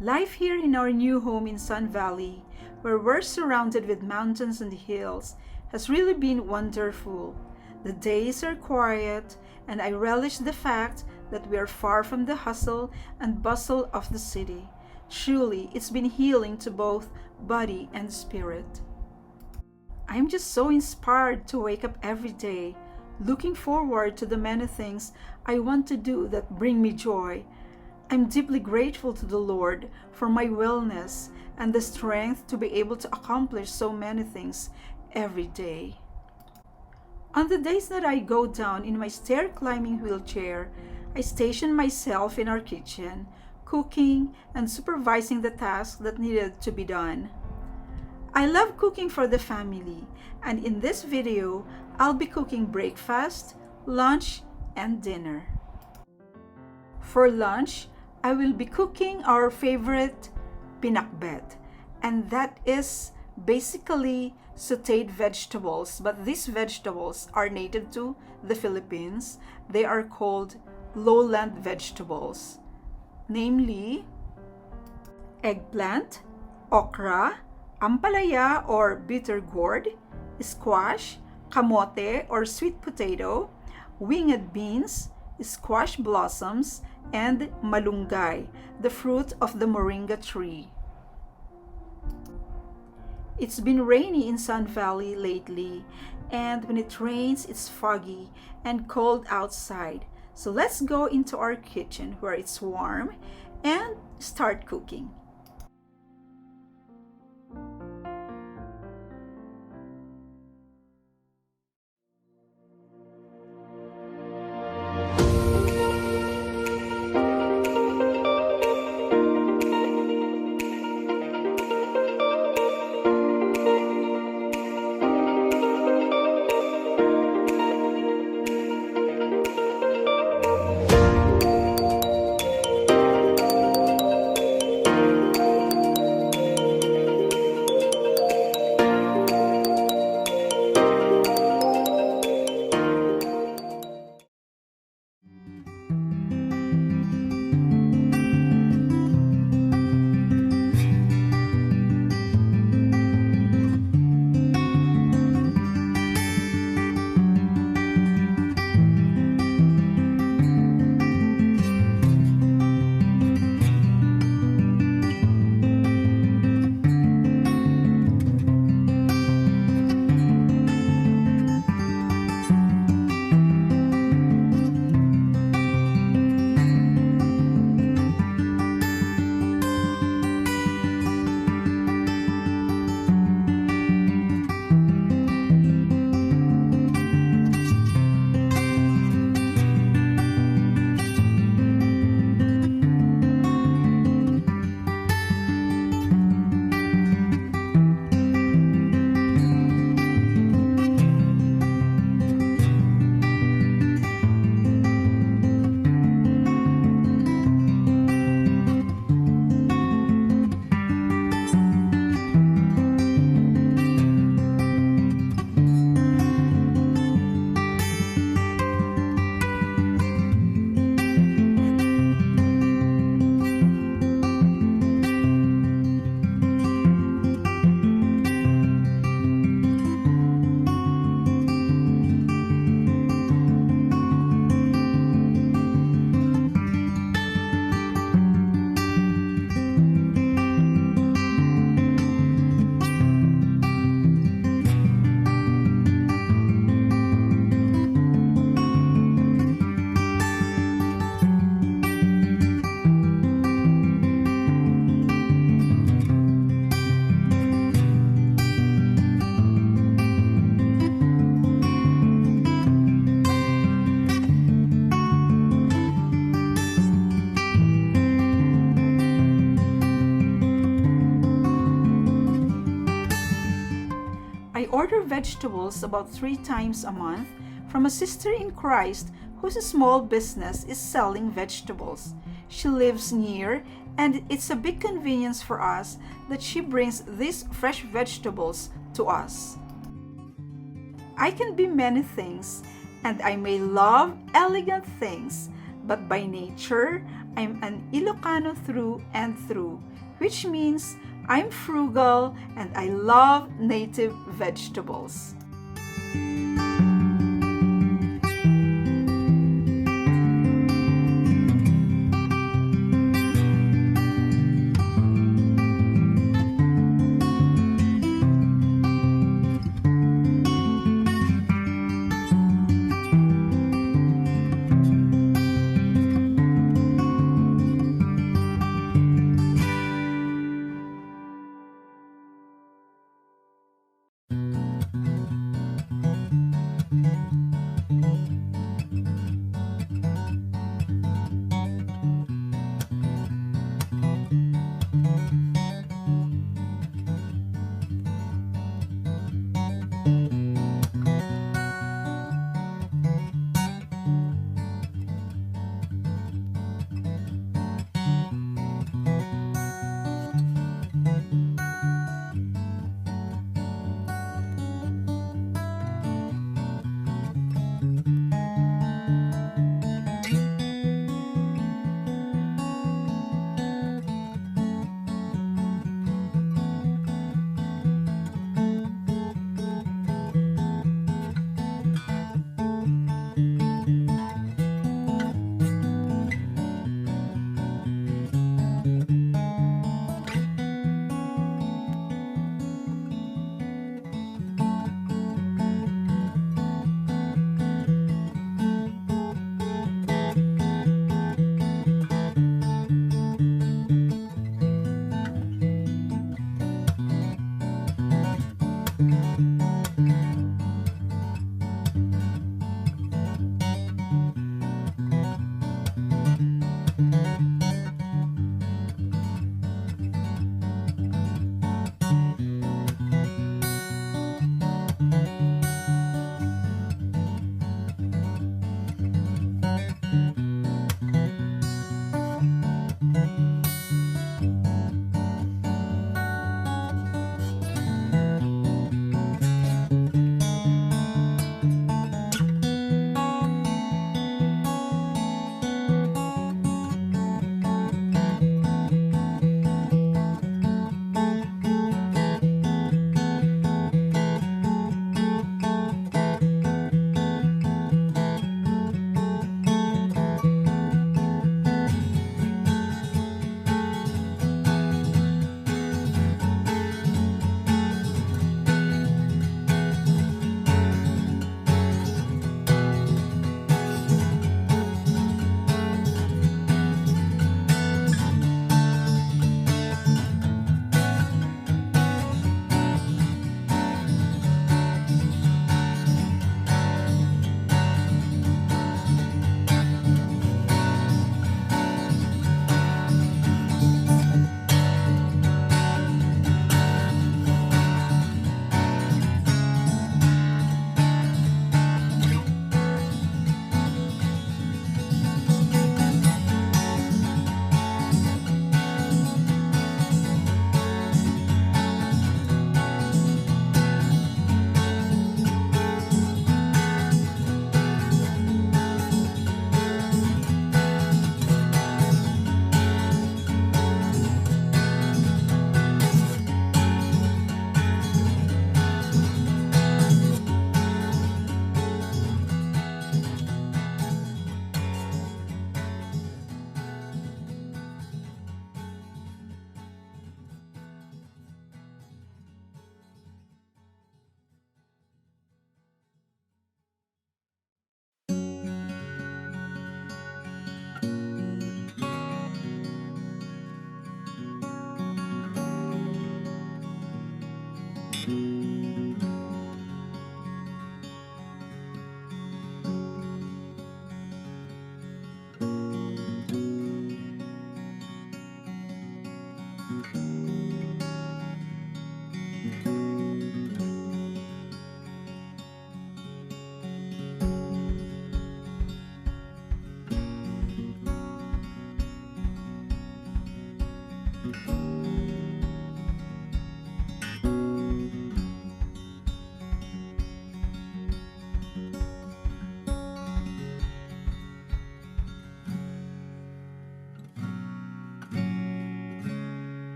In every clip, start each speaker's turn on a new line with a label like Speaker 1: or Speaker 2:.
Speaker 1: Life here in our new home in Sun Valley, where we're surrounded with mountains and hills, has really been wonderful. The days are quiet, and I relish the fact that we are far from the hustle and bustle of the city. Truly, it's been healing to both body and spirit. I'm just so inspired to wake up every day, looking forward to the many things I want to do that bring me joy. I'm deeply grateful to the Lord for my wellness and the strength to be able to accomplish so many things every day. On the days that I go down in my stair climbing wheelchair, I station myself in our kitchen, cooking and supervising the tasks that needed to be done. I love cooking for the family, and in this video, I'll be cooking breakfast, lunch, and dinner. For lunch, I will be cooking our favorite Pinakbet, and that is basically sauteed vegetables, but these vegetables are native to the Philippines. They are called lowland vegetables, namely eggplant, okra, ampalaya or bitter gourd, squash, kamote or sweet potato, winged beans, squash blossoms, and malunggay, the fruit of the moringa tree. It's been rainy in Sun Valley lately, and when it rains, it's foggy and cold outside. So let's go into our kitchen where it's warm and start cooking. I order vegetables about 3 times a month from a sister in Christ whose small business is selling vegetables. She lives near, and it's a big convenience for us that she brings these fresh vegetables to us. I can be many things, and I may love elegant things, but by nature, I'm an Ilocano through and through, which means I'm frugal and I love native vegetables.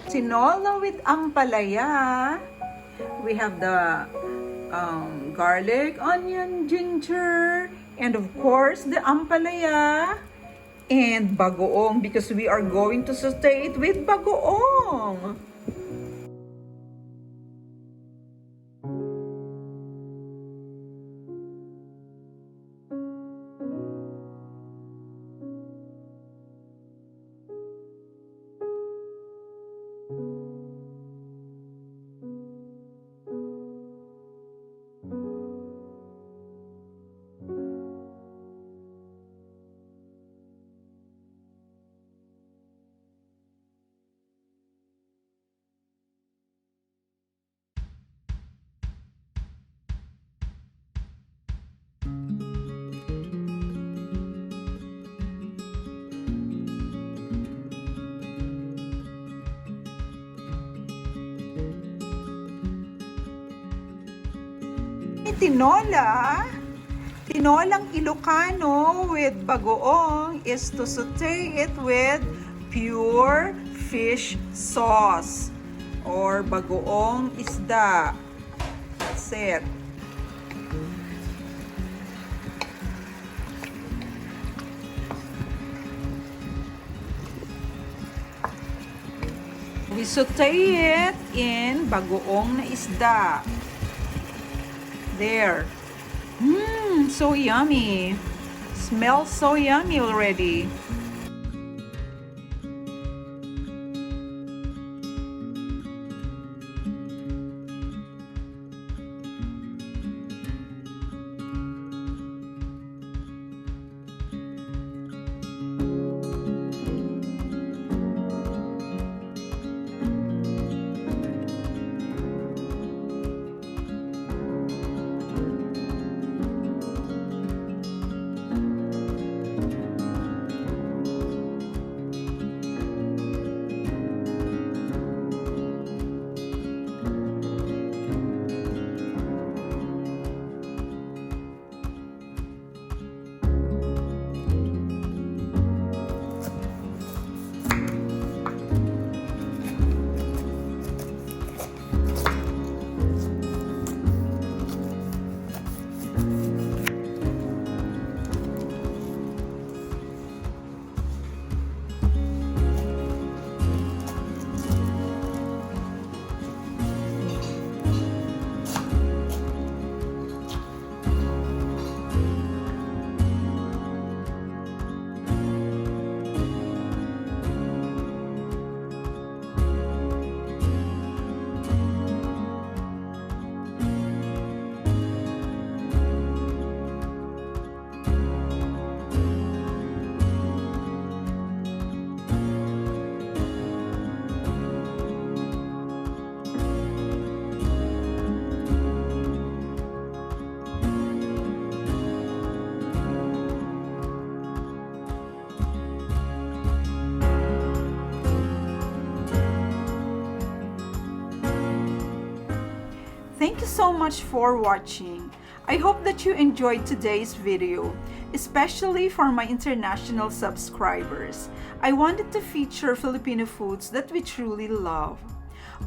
Speaker 1: Tinola with ampalaya. We have the garlic, onion, ginger, and of course the ampalaya. And bagoong, because we are going to saute it with bagoong. Tinola, tinolang Ilocano with bagoong is to saute it with pure fish sauce or bagoong isda. That's it. We saute it in bagoong na isda. There. So yummy. Smells so yummy already. Thank you so much for watching. I hope that you enjoyed today's video, especially for my international subscribers. I wanted to feature Filipino foods that we truly love.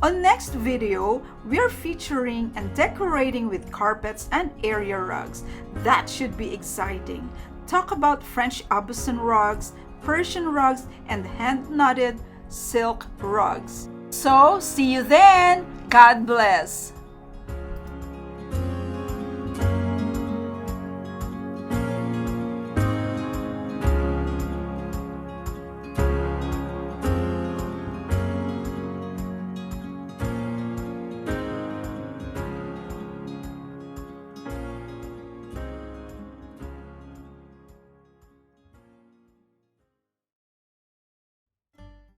Speaker 1: On next video, we are featuring and decorating with carpets and area rugs. That should be exciting. Talk about French Aubusson rugs, Persian rugs, and hand-knotted silk rugs. So, see you then! God bless!